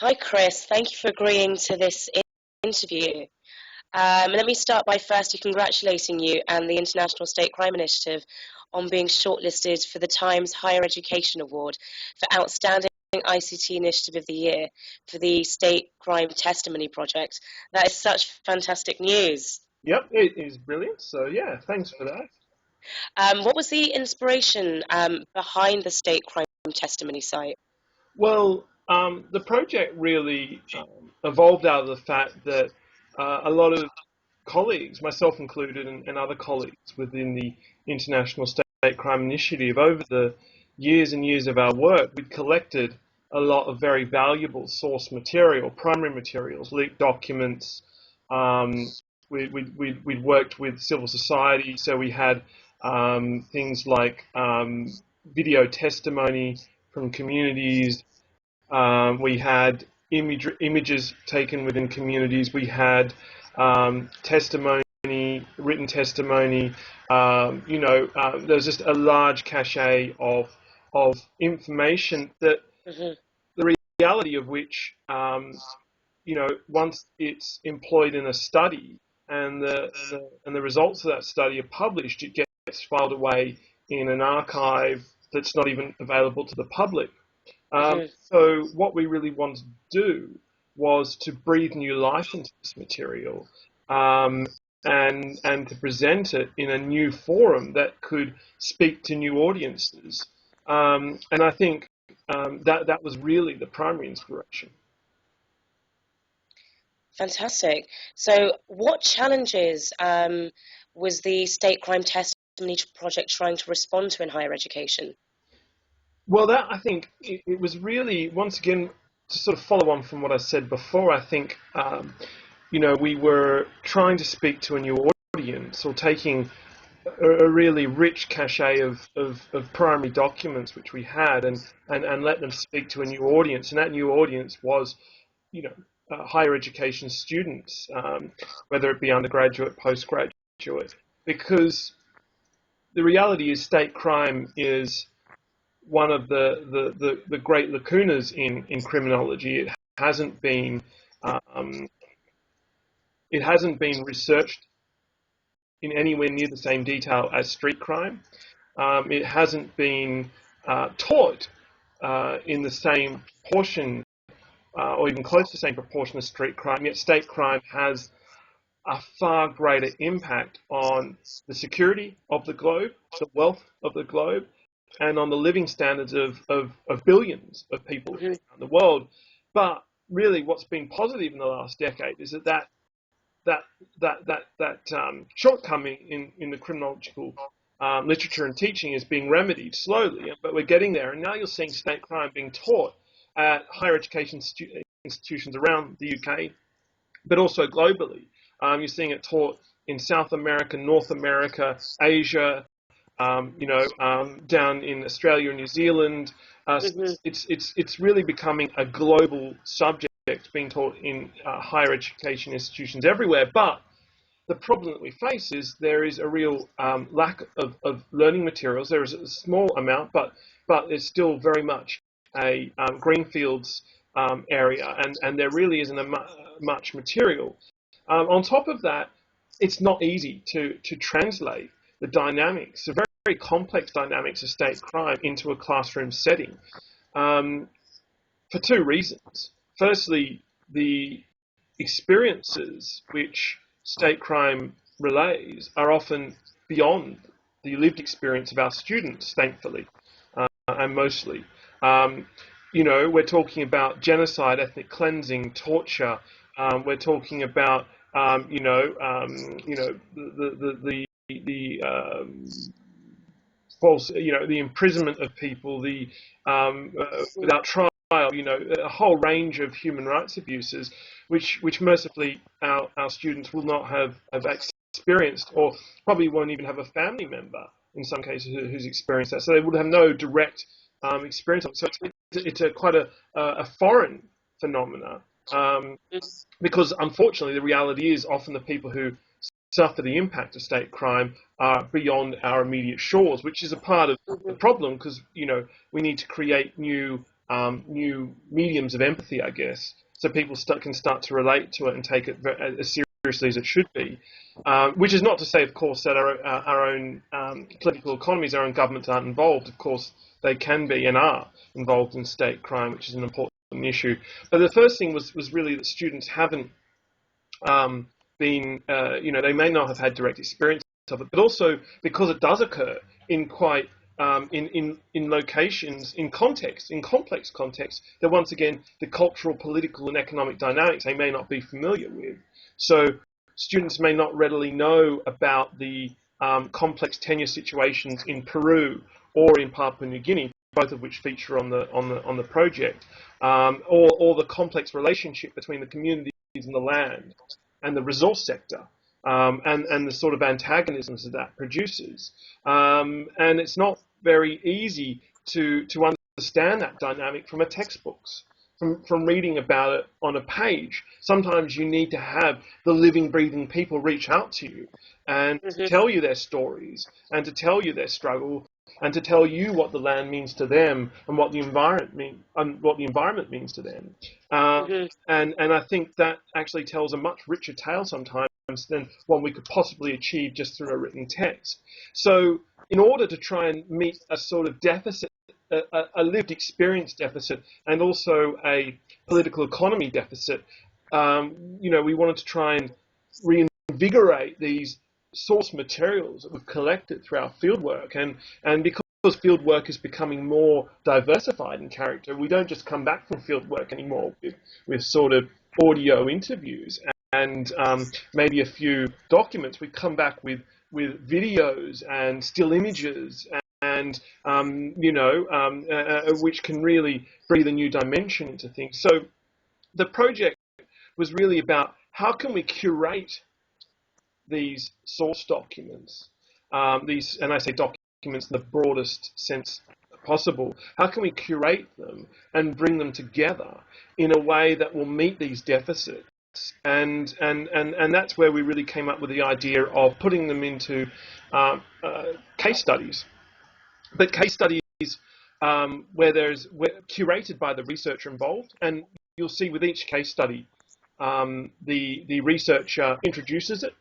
Hi, Chris. Thank you for agreeing to this interview. Let me start by firstly congratulating you and the International State Crime Initiative on being shortlisted for the Times Higher Education Award for Outstanding ICT Initiative of the Year for the State Crime Testimony Project. That is such fantastic news. Yep, it is brilliant. So yeah, thanks for that. What was the inspiration behind the State Crime Testimony site? Well, the project really evolved out of the fact that a lot of colleagues, myself included, and other colleagues within the International State Crime Initiative, over the years and years of our work, we'd collected a lot of very valuable source material, primary materials, leaked documents. We'd worked with civil society, so we had things like video testimony from communities. We had images taken within communities. We had testimony, written testimony. There's just a large cache of information that Mm-hmm. the reality of which, once it's employed in a study and the results of that study are published, it gets filed away in an archive that's not even available to the public. Mm-hmm. So what we really wanted to do was to breathe new life into this material, and to present it in a new forum that could speak to new audiences. And I think that was really the primary inspiration. Fantastic. So, what challenges was the State Crime Testimony Project trying to respond to in higher education? Well, that I think it was really, once again, to sort of follow on from what I said before. I think we were trying to speak to a new audience, or taking a really rich cache of primary documents which we had, and let them speak to a new audience. And that new audience was, higher education students, whether it be undergraduate, postgraduate, because the reality is state crime is one of the great lacunas in criminology. Hasn't been um, it hasn't been researched in anywhere near the same detail as street crime. It hasn't been taught in the same proportion, or even close to the same proportion as street crime. Yet state crime has a far greater impact on the security of the globe, the wealth of the globe, and on the living standards of billions of people Mm-hmm. around the world. But really, what's been positive in the last decade is that shortcoming in the criminological literature and teaching is being remedied slowly, but we're getting there. And now you're seeing state crime being taught at higher education institutions around the UK, but also globally. You're seeing it taught in South America, North America, Asia, down in Australia and New Zealand. Mm-hmm. It's really becoming a global subject being taught in higher education institutions everywhere. But the problem that we face is there is a real lack of learning materials. There is a small amount, but it's still very much a greenfields area, and there really isn't much material. On top of that, it's not easy to translate the dynamics, the very, very complex dynamics of state crime into a classroom setting, for two reasons. Firstly, the experiences which state crime relays are often beyond the lived experience of our students, thankfully, and mostly. We're talking about genocide, ethnic cleansing, torture. We're talking about, the false, the imprisonment of people, the without trial, a whole range of human rights abuses, which mercifully our students will not have experienced, or probably won't even have a family member in some cases who's experienced that. So they would have no direct experience of it. So it's quite a foreign phenomena, because unfortunately the reality is often the people who suffer the impact of state crime are beyond our immediate shores, which is a part of the problem, because we need to create new new mediums of empathy, I guess, so people can start to relate to it and take it as seriously as it should be. Which is not to say, of course, that our own political economies, our own governments aren't involved. Of course, they can be and are involved in state crime, which is an important issue. But the first thing was really that students haven't been, they may not have had direct experience of it, but also because it does occur in quite in locations, in context, in complex contexts, that once again the cultural, political, and economic dynamics they may not be familiar with. So students may not readily know about the complex tenure situations in Peru or in Papua New Guinea, both of which feature on the project, or the complex relationship between the communities and the land and the resource sector, and the sort of antagonisms that produces. And it's not very easy to understand that dynamic from a textbooks, from reading about it on a page. Sometimes you need to have the living, breathing people reach out to you and to tell you their stories and to tell you their struggle and to tell you what the land means to them and what the environment means to them. And I think that actually tells a much richer tale sometimes than one we could possibly achieve just through a written text. So in order to try and meet a sort of deficit, a lived experience deficit, and also a political economy deficit, we wanted to try and reinvigorate these source materials that we've collected through our fieldwork. And because fieldwork is becoming more diversified in character, we don't just come back from fieldwork anymore with sort of audio interviews and maybe a few documents. We come back with videos and still images and which can really breathe a new dimension into things. So the project was really about how can we curate these source documents, and I say documents in the broadest sense possible. How can we curate them and bring them together in a way that will meet these deficits? And that's where we really came up with the idea of putting them into case studies, but case studies where curated by the researcher involved. And you'll see with each case study, the researcher introduces it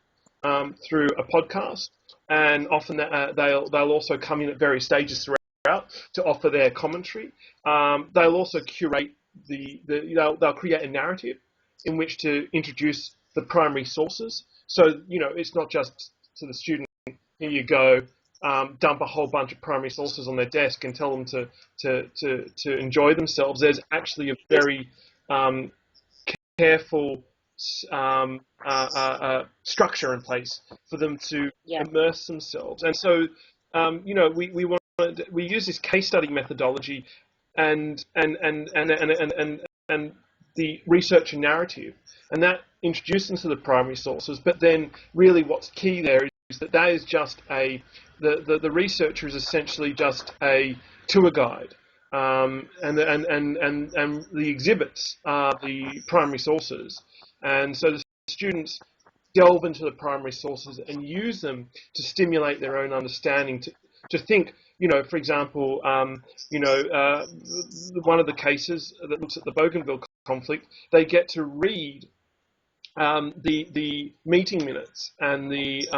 through a podcast, and often they'll also come in at various stages throughout to offer their commentary. They'll also curate they'll create a narrative in which to introduce the primary sources. So it's not just to the student, here you go, dump a whole bunch of primary sources on their desk and tell them to enjoy themselves. There's actually a very careful structure in place for them to immerse themselves. And so we use this case study methodology and the research and narrative, and that introduces them to the primary sources. But then really what's key there is that is just the researcher is essentially just a tour guide, and the exhibits are the primary sources. And so the students delve into the primary sources and use them to stimulate their own understanding, to think, for example, one of the cases that looks at the Bougainville conflict, they get to read the meeting minutes and the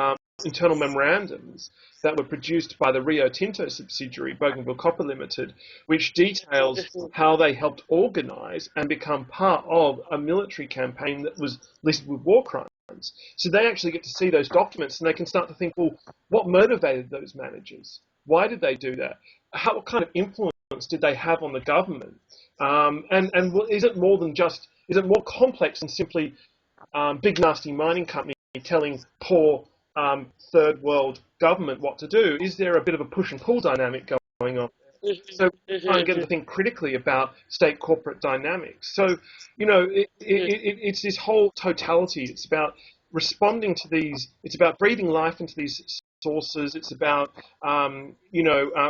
internal memorandums that were produced by the Rio Tinto subsidiary, Bougainville Copper Limited, which details how they helped organise and become part of a military campaign that was listed with war crimes. So they actually get to see those documents and they can start to think, well, what motivated those managers? Why did they do that? What kind of influence did they have on the government? And is it more complex than simply big nasty mining company telling poor third world government what to do? Is there a bit of a push and pull dynamic going on? So try and get them to think critically about state corporate dynamics. So, it's this whole totality. It's about responding to these, it's about breathing life into these sources. It's about,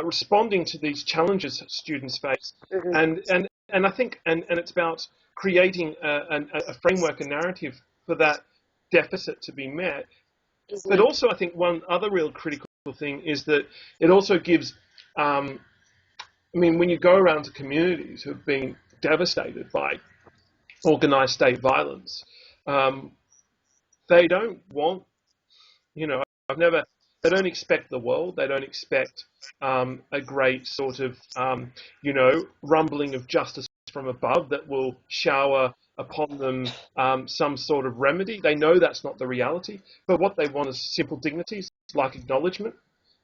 responding to these challenges students face. And I think, and it's about creating a framework, a narrative for that deficit to be met. But also, I think one other real critical thing is that it also gives I mean, when you go around to communities who have been devastated by organised state violence, they don't want, you know, I've never, they don't expect the world, they don't expect a great sort of, rumbling of justice from above that will shower upon them some sort of remedy. They know that's not the reality, but what they want is simple dignities like acknowledgement.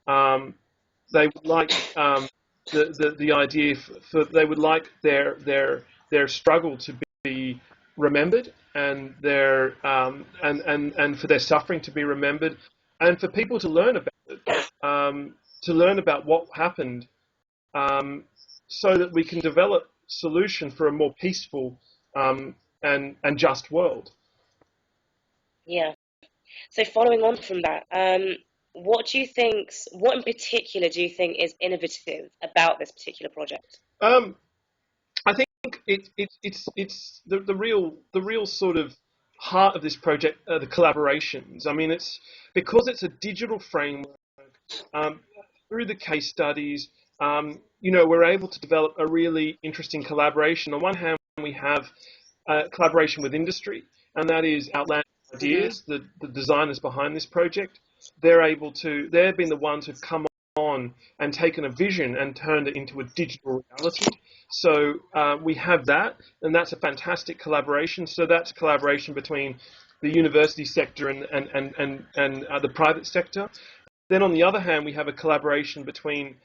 They would like the idea for they would like their struggle to be remembered, and their and for their suffering to be remembered, and for people to learn about it, to learn about what happened, so that we can develop solution for a more peaceful and just world. Yeah. So following on from that, what in particular do you think is innovative about this particular project? Um, I think it's the real sort of heart of this project are the collaborations. I mean, it's because it's a digital framework. Um, Through the case studies, we're able to develop a really interesting collaboration. On one hand, we have collaboration with industry, and that is outlandish Hmm. ideas. The designers behind this project, they've been the ones who've come on and taken a vision and turned it into a digital reality. So we have that, and that's a fantastic collaboration. So that's a collaboration between the university sector and the private sector. Then on the other hand, we have a collaboration between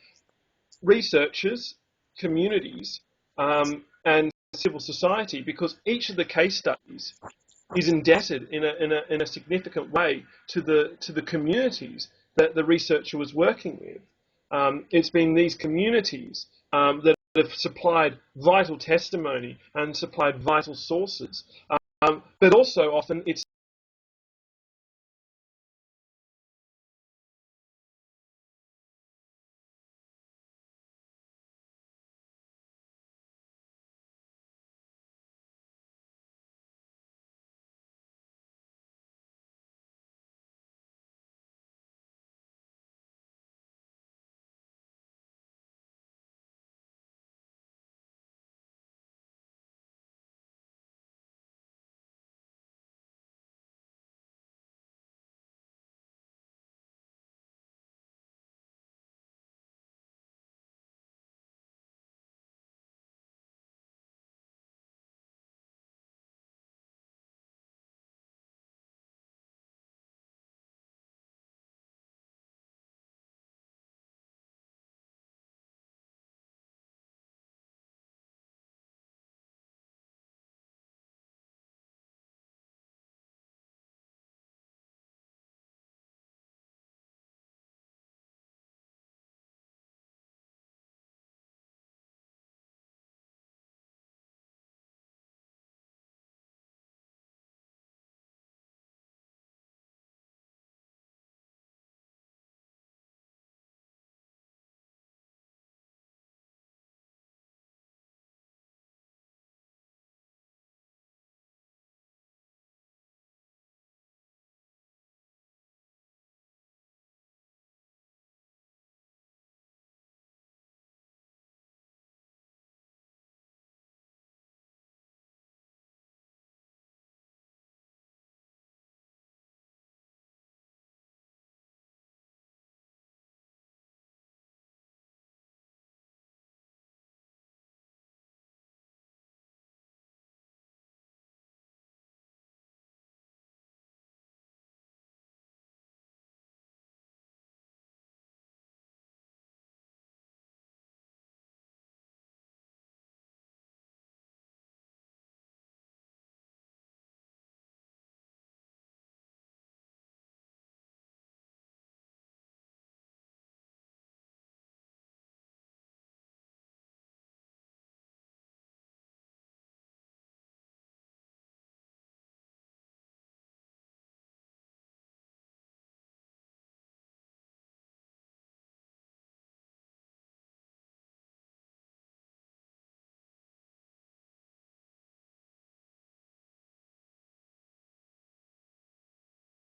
researchers, communities, and civil society, because each of the case studies is indebted in a significant way to the communities that the researcher was working with. It's been these communities that have supplied vital testimony and supplied vital sources. But also often it's